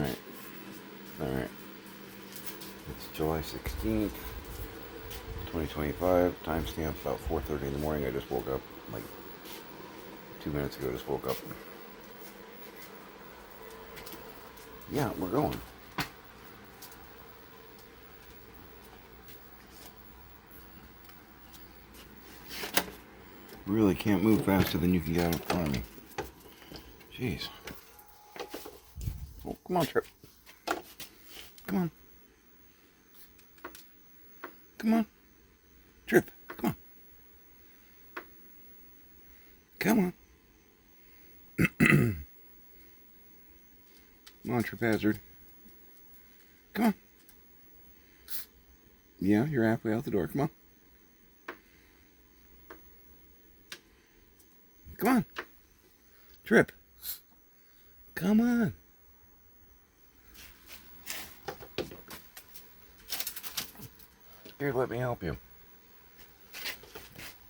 Alright. Alright. It's July 16th, 2025. Timestamp about 4:30 in the morning. I just woke up like 2 minutes ago. Just woke up. Yeah, we're going. Really can't move faster than you can get out in front of me. Jeez. Oh, come on, Trip. Come on. Come on. Trip. Come on. Come on. Come on, Trip Hazard. Come on. Yeah, you're halfway out the door. Come on. Come on. Trip. Come on. Here, let me help you.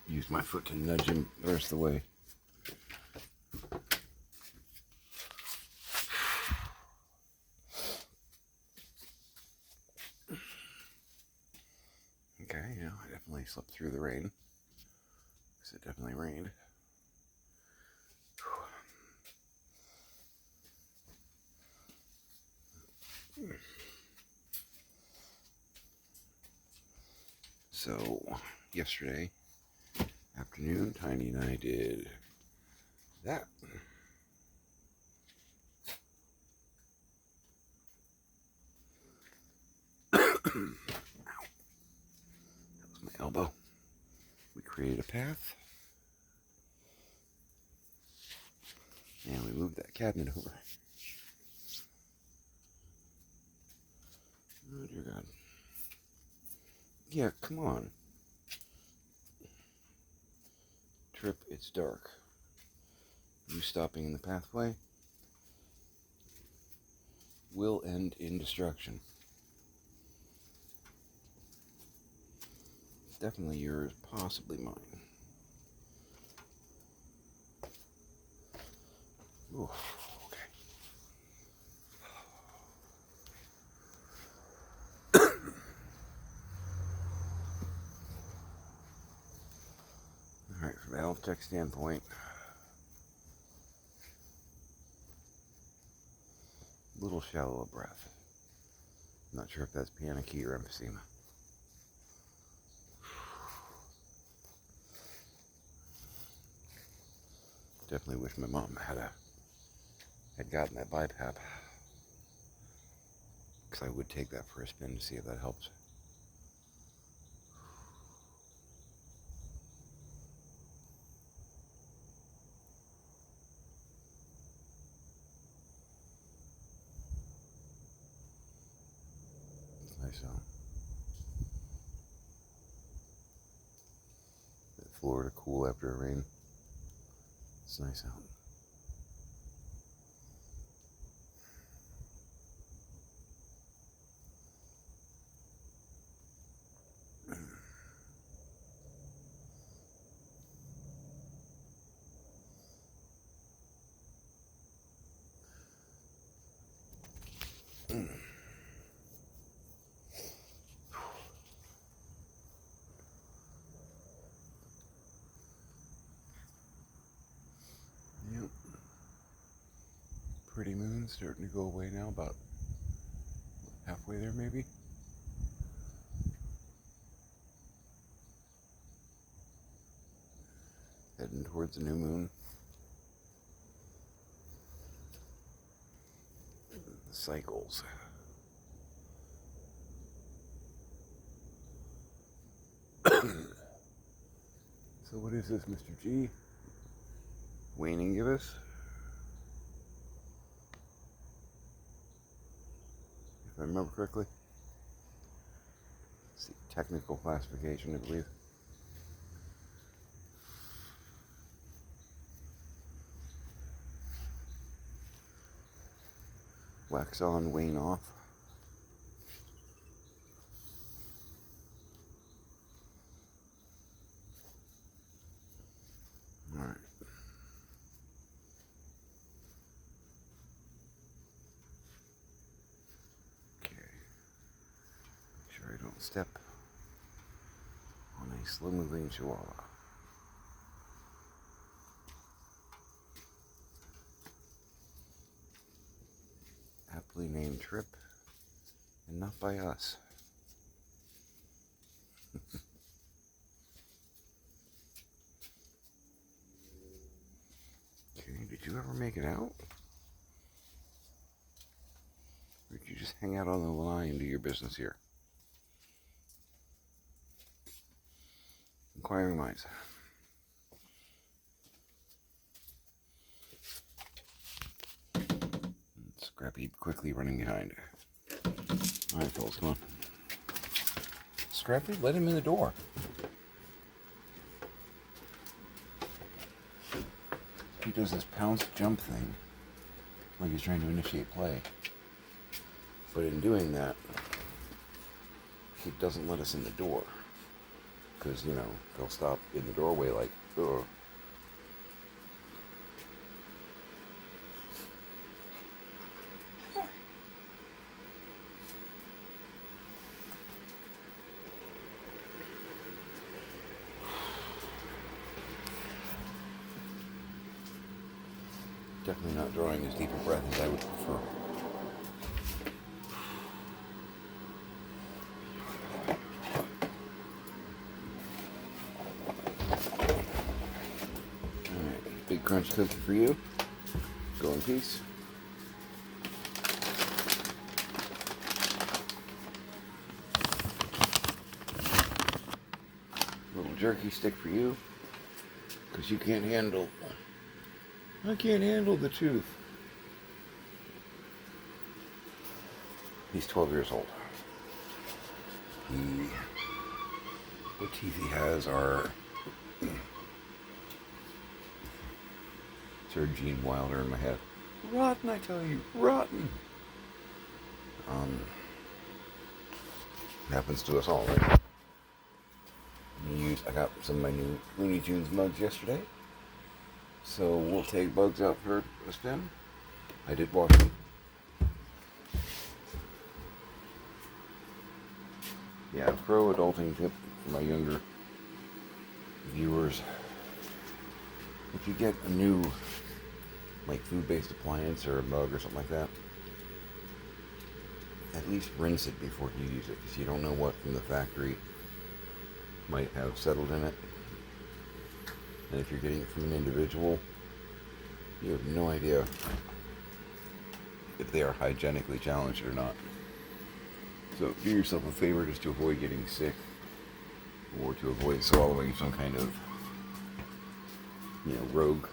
Use my foot to nudge him the rest of the way. Okay, yeah, I definitely slept through the rain. Because it definitely rained. So, yesterday afternoon, Tiny and I did that. That was my elbow. We created a path. And we moved that cabinet over. Oh, dear God. Yeah, come on. Trip, it's dark. You stopping in the pathway will end in destruction. Definitely yours, possibly mine. Ooh, okay. Alright, from a health check standpoint, a little shallow of breath. Not sure if that's panicky or emphysema. Definitely wish my mom had gotten that BiPAP. Because I would take that for a spin to see if that helps. It's nice out. Florida cool after a rain. It's nice out. Yep. Pretty moon starting to go away now, about halfway there maybe. Heading towards the new moon. The cycles. So what is this, Mr. G? Waning gibbous? If I remember correctly. It's the technical classification, I believe. Wax on, wane off. Alright. step on a slow-moving chihuahua. Aptly named Trip, and not by us. Okay, did you ever make it out? Or did you just hang out on the line and do your business here? Inquiring minds. Scrappy quickly running behind. Alright, fellas, come on. Scrappy, let him in the door. He does this pounce jump thing, like he's trying to initiate play. But in doing that, he doesn't let us in the door. Because, you know, he'll stop in the doorway like, ugh. Definitely not drawing as deep a breath as I would prefer. Alright, big crunch cookie for you. Go in peace. Little jerky stick for you. Because you can't handle... I can't handle the tooth. He's 12 years old. What teeth he has are... Sir Gene Wilder in my head. Rotten, I tell you. Rotten. It happens to us all, right? I got some of my new Looney Tunes mugs yesterday. So we'll take Bugs out for a spin. I did wash them. Yeah, pro adulting tip for my younger viewers. If you get a new like food-based appliance or a mug or something like that, at least rinse it before you use it, because you don't know what from the factory might have settled in it. And if you're getting it from an individual, you have no idea if they are hygienically challenged or not. So do yourself a favor just to avoid getting sick, or to avoid swallowing some kind of, rogue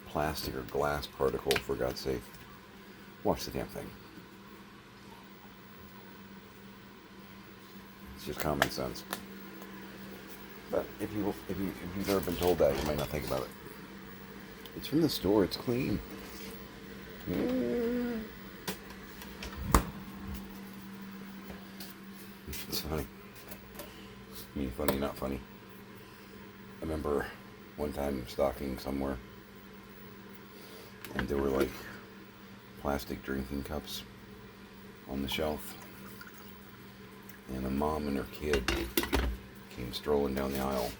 plastic or glass particle, for God's sake. Wash the damn thing. It's just common sense. But if you've ever been told that, you might not think about it. It's from the store. It's clean. It's funny. I mean, funny, not funny. I remember one time stocking somewhere, and there were like plastic drinking cups on the shelf, and a mom and her kid came strolling down the aisle.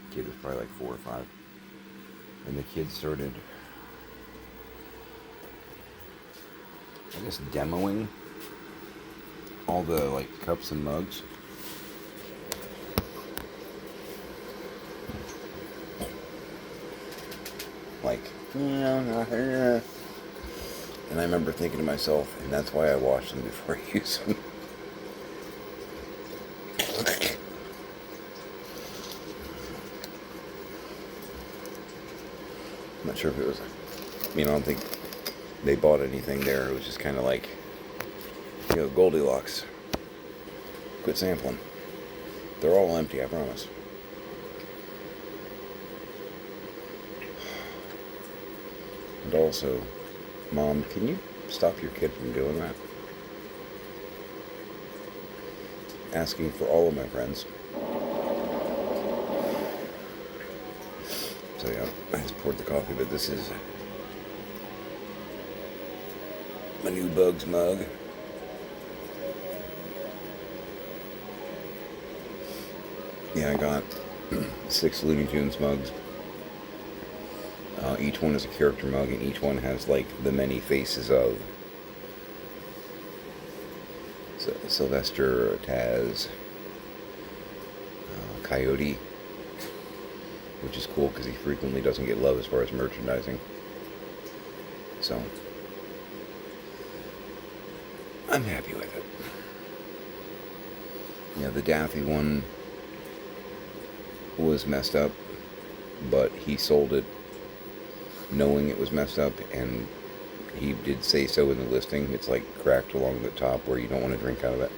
The kid was probably like 4 or 5. And the kid started, I guess, demoing all the like cups and mugs. Like, and I remember thinking to myself, and that's why I wash them before I use them. I'm not sure if it was, I don't think they bought anything there. It was just kind of like, Goldilocks. Quit sampling. They're all empty, I promise. And also, Mom, can you stop your kid from doing that? Asking for all of my friends. So yeah, I just poured the coffee, but this is my new Bugs mug. Yeah, I got 6 Looney Tunes mugs. Each one is a character mug, and each one has like the many faces of Sylvester, Taz, Coyote, which is cool because he frequently doesn't get love as far as merchandising. So, I'm happy with it. Yeah, the Daffy one was messed up, but he sold it knowing it was messed up, and he did say so in the listing. It's like cracked along the top where you don't want to drink out of it.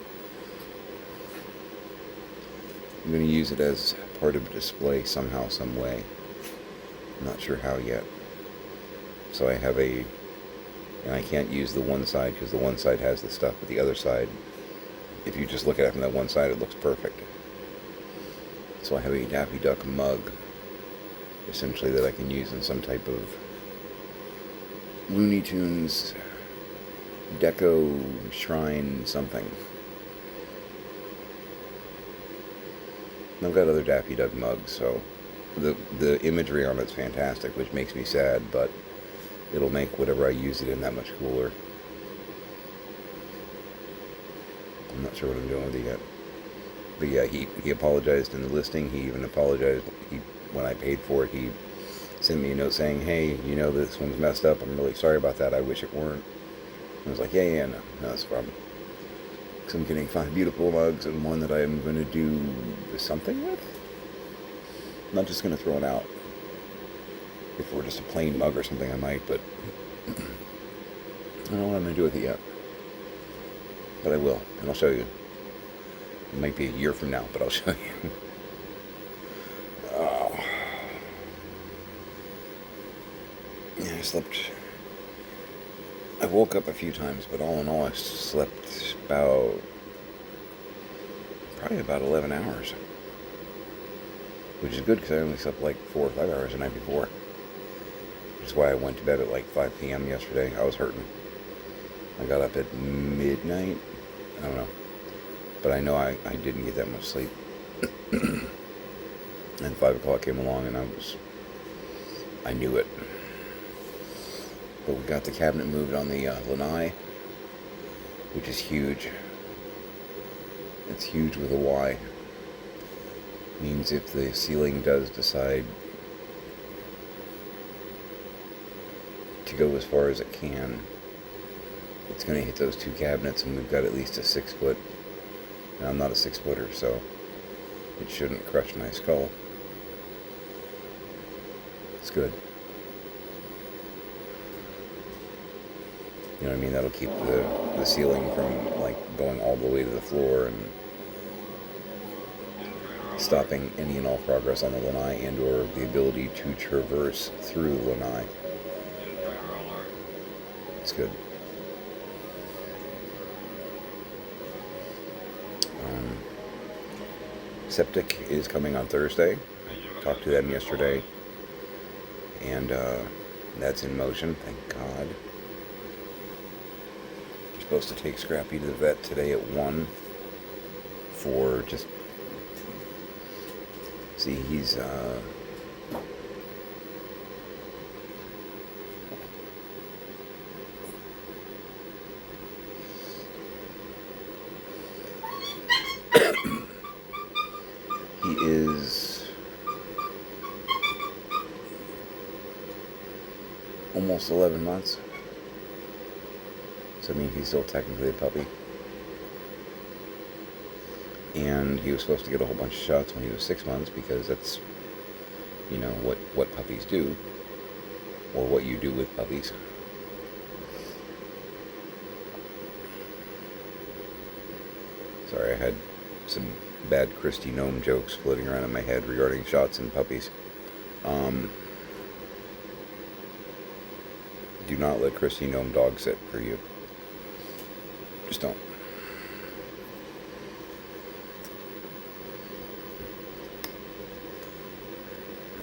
I'm going to use it as part of a display somehow, some way. I'm not sure how yet. So I have and I can't use the one side because the one side has the stuff, but the other side, if you just look at it from that one side, it looks perfect. So I have a Daffy Duck mug, essentially, that I can use in some type of Looney Tunes deco shrine something. I've got other Daffy Duck mugs, so the imagery on it's fantastic, which makes me sad, but it'll make whatever I use it in that much cooler. I'm not sure what I'm doing with it yet. But yeah, he apologized in the listing. He even apologized when I paid for it. He sent me a note saying, hey, this one's messed up. I'm really sorry about that. I wish it weren't. I was like, yeah, no, that's a problem. Because I'm getting 5 beautiful mugs and one that I'm going to do something with. I'm not just going to throw it out. If it were just a plain mug or something, I might, but I don't know what I'm going to do with it yet. But I will, and I'll show you. It might be a year from now, but I'll show you. Oh. Yeah, I woke up a few times, but all in all, I slept probably about 11 hours. Which is good because I only slept like 4 or 5 hours the night before. Which is why I went to bed at like 5 p.m. yesterday. I was hurting. I got up at midnight. I don't know. But I know I didn't get that much sleep. And 5 o'clock came along and I knew it. But we got the cabinet moved on the lanai, which is huge. It's huge with a Y. Means if the ceiling does decide to go as far as it can, it's going to hit those 2 cabinets, and we've got at least a 6 foot. And I'm not a 6-footer, so it shouldn't crush my skull. It's good. You know what I mean? That'll keep the ceiling from like going all the way to the floor and stopping any and all progress on the lanai and or the ability to traverse through the lanai. It's good. Septic is coming on Thursday. Talked to them yesterday, and that's in motion, thank God. We're supposed to take Scrappy to the vet today at 1 for just... See, he's... he is almost 11 months. So, I mean, he's still technically a puppy. And he was supposed to get a whole bunch of shots when he was 6 months, because that's, what puppies do, or what you do with puppies. Sorry, I had some bad Christy Gnome jokes floating around in my head regarding shots and puppies. Do not let Christy Gnome dog sit for you. Just don't.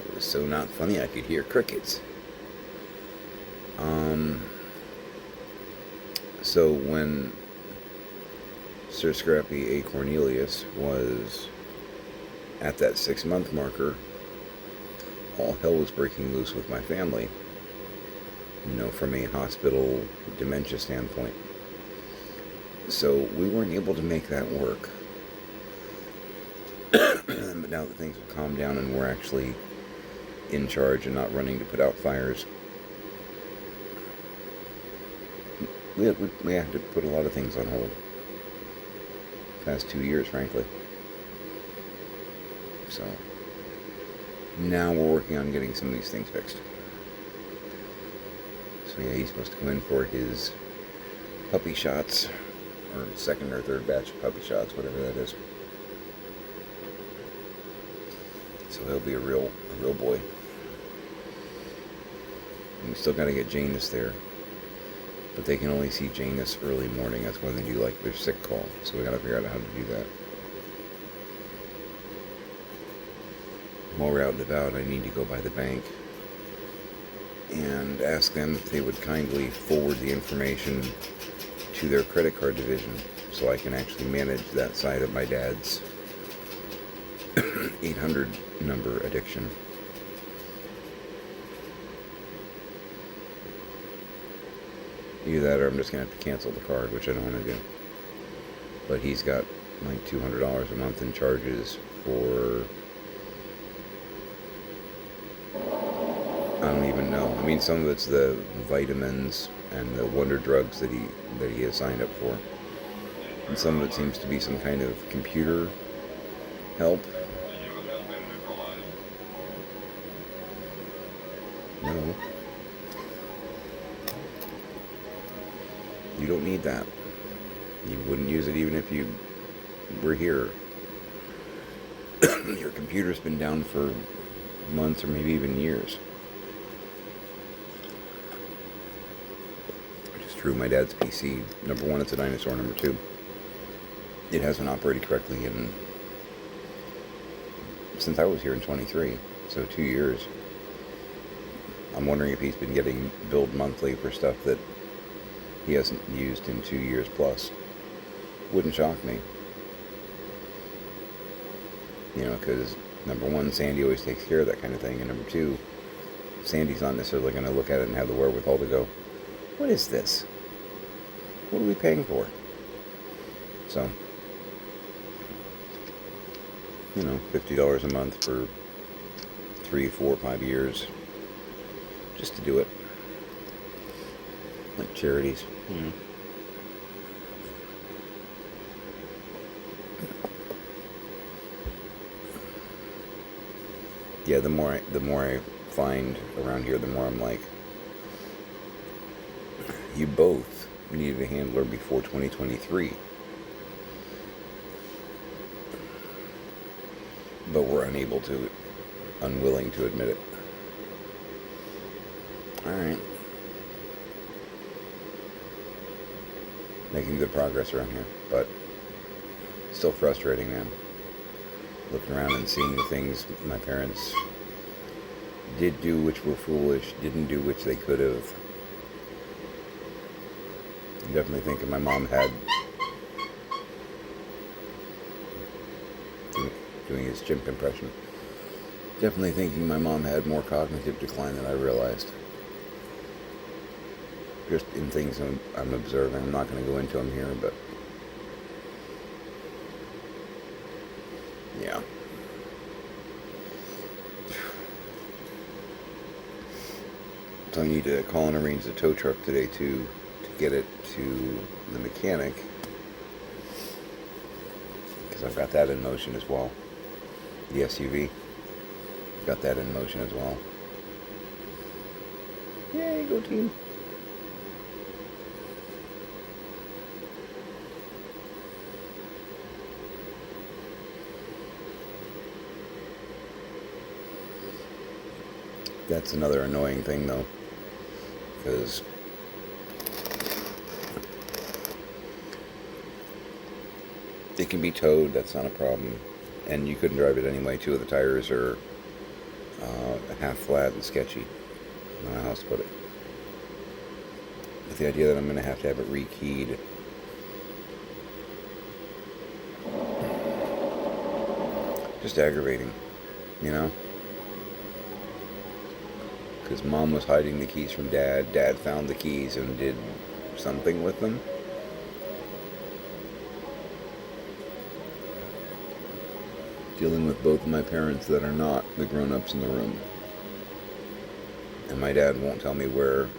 It was so not funny I could hear crickets. So when Sir Scrappy A. Cornelius was at that 6-month marker, all hell was breaking loose with my family, from a hospital dementia standpoint. So we weren't able to make that work. But now that things have calmed down and we're actually in charge and not running to put out fires, we had to put a lot of things on hold. Past 2 years, frankly. So now we're working on getting some of these things fixed. So yeah, he's supposed to come in for his puppy shots, or second or third batch of puppy shots, whatever that is. So he'll be a real boy. And we still got to get Janus there, but they can only see Janus early morning. That's when they do like their sick call. So we got to figure out how to do that. While we're out and about, I need to go by the bank and ask them if they would kindly forward the information to their credit card division so I can actually manage that side of my dad's 800 number addiction. Either that or I'm just going to have to cancel the card, which I don't want to do. But he's got like $200 a month in charges for... I don't even know. I mean, some of it's the vitamins and the wonder drugs that he has signed up for. And some of it seems to be some kind of computer help. No. You don't need that. You wouldn't use it even if you were here. Your computer's been down for months or maybe even years. True, my dad's PC, number one, it's a dinosaur. Number two, it hasn't operated correctly since I was here in 23, so 2 years. I'm wondering if he's been getting billed monthly for stuff that he hasn't used in 2 years plus. Wouldn't shock me. Because number one, Sandy always takes care of that kind of thing, and number two, Sandy's not necessarily going to look at it and have the wherewithal to go, what is this? What are we paying for? So, $50 a month for 3, 4, 5 years just to do it. Like charities. Yeah, the more I find around here, the more I'm like, you both needed a handler before 2023. But we're unwilling to admit it. Alright. Making good progress around here, but still frustrating, man. Looking around and seeing the things my parents did do which were foolish, didn't do which they could have. I'm definitely thinking my mom had, doing his chimp impression, definitely thinking my mom had more cognitive decline than I realized. Just in things I'm observing. I'm not going to go into them here, but yeah. So I need to call and arrange the tow truck today to get it to the mechanic, because I've got that in motion as well. The SUV, got that in motion as well. Yay, go team. That's another annoying thing, though, because it can be towed, that's not a problem, and you couldn't drive it anyway. 2 of the tires are half flat and sketchy. I don't know how else to put it. With the idea that I'm going to have it rekeyed. Just aggravating, you know? Because Mom was hiding the keys from Dad. Dad found the keys and did something with them. Dealing with both of my parents that are not the grown-ups in the room. And my dad won't tell me where,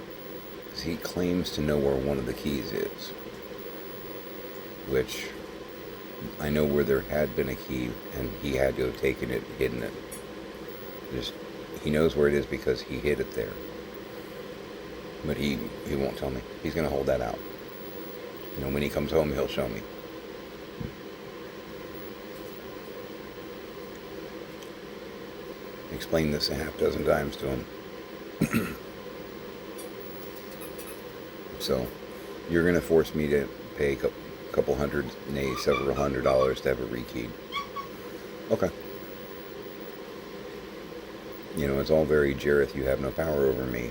because he claims to know where one of the keys is. Which, I know where there had been a key, and he had to have taken it, hidden it. He knows where it is because he hid it there. But he won't tell me. He's going to hold that out. You know, when he comes home, he'll show me. Explained this a half dozen times to him. So, you're going to force me to pay a couple hundred, nay, several $100s to have it rekeyed. Okay. You know, it's all very, Jareth, you have no power over me.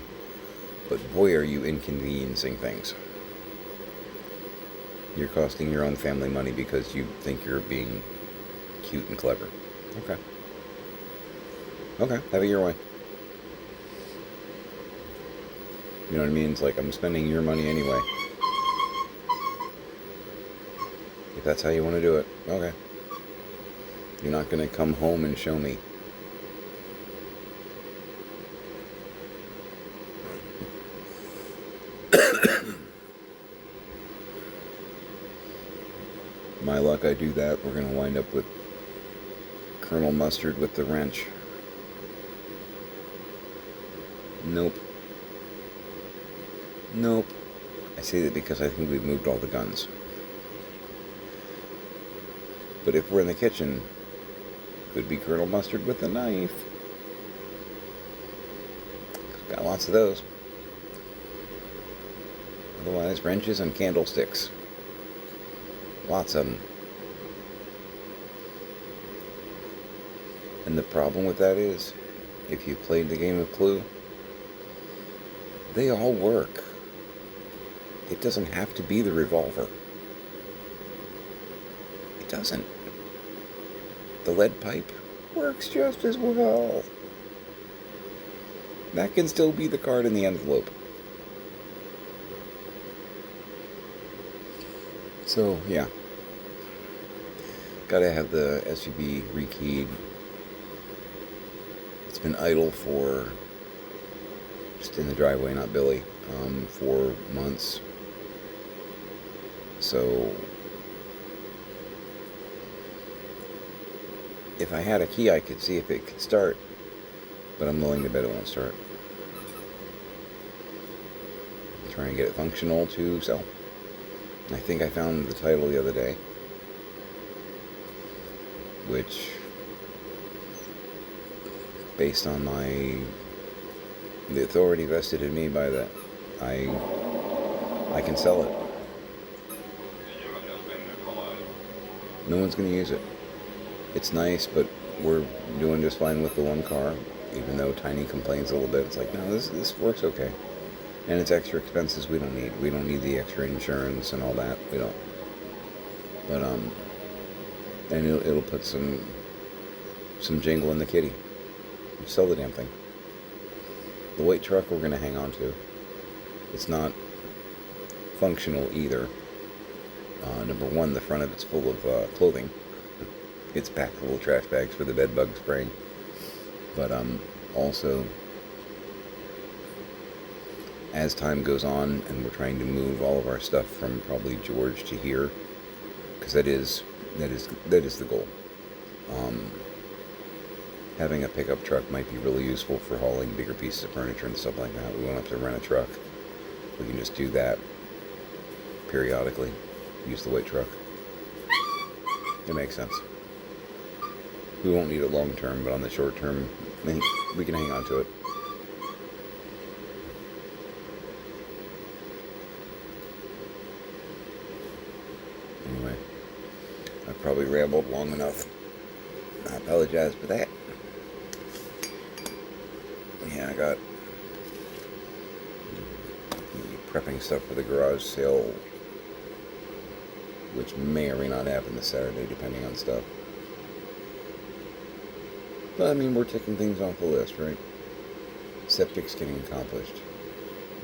But boy, are you inconveniencing things. You're costing your own family money because you think you're being cute and clever. Okay. Okay, have it your way. You know what I mean? It's like, I'm spending your money anyway. If that's how you want to do it, okay. You're not going to come home and show me. My luck, I do that, we're going to wind up with Colonel Mustard with the wrench. Nope. Nope. I say that because I think we've moved all the guns. But if we're in the kitchen, could be Colonel Mustard with a knife. Got lots of those. Otherwise, wrenches and candlesticks. Lots of them. And the problem with that is, if you played the game of Clue, they all work. It doesn't have to be the revolver. It doesn't. The lead pipe works just as well. That can still be the card in the envelope. So, yeah. Gotta have the SUV rekeyed. It's been idle for, just in the driveway, not Billy, for months. So, if I had a key, I could see if it could start, but I'm willing to bet it won't start. I'm trying to get it functional to sell. I think I found the title the other day, which, based on the authority vested in me by that, I can sell it. No one's going to use it. It's nice, but we're doing just fine with the one car, even though Tiny complains a little bit. It's like, no, this works okay. And it's extra expenses we don't need. We don't need the extra insurance and all that. We don't. But, and it'll put some jingle in the kitty. Sell the damn thing. The white truck we're going to hang on to. It's not functional either. Number one, the front of it's full of clothing. It's packed full of trash bags for the bed bug spraying. But also, as time goes on and we're trying to move all of our stuff from probably George to here, because that is the goal. Having a pickup truck might be really useful for hauling bigger pieces of furniture and stuff like that. We won't have to rent a truck. We can just do that periodically. Use the white truck. It makes sense. We won't need it long term, but on the short term, we can hang on to it. Anyway, I've probably rambled long enough. I apologize for that. Yeah, I got prepping stuff for the garage sale, which may or may not happen this Saturday, depending on stuff. Well, I mean, we're taking things off the list, right? Septic's getting accomplished.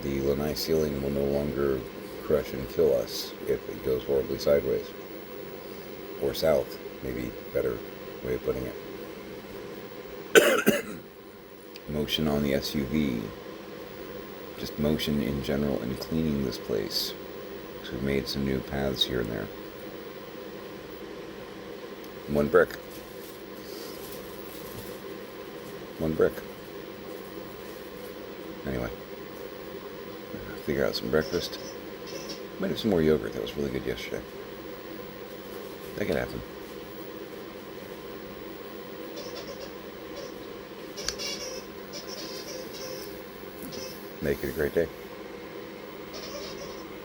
The lanai ceiling will no longer crush and kill us if it goes horribly sideways. Or south, maybe better way of putting it. Motion on the SUV. Just motion in general and cleaning this place. So we've made some new paths here and there. One brick. One brick. Anyway. Figure out some breakfast. Might have some more yogurt. That was really good yesterday. That could happen. Make it a great day.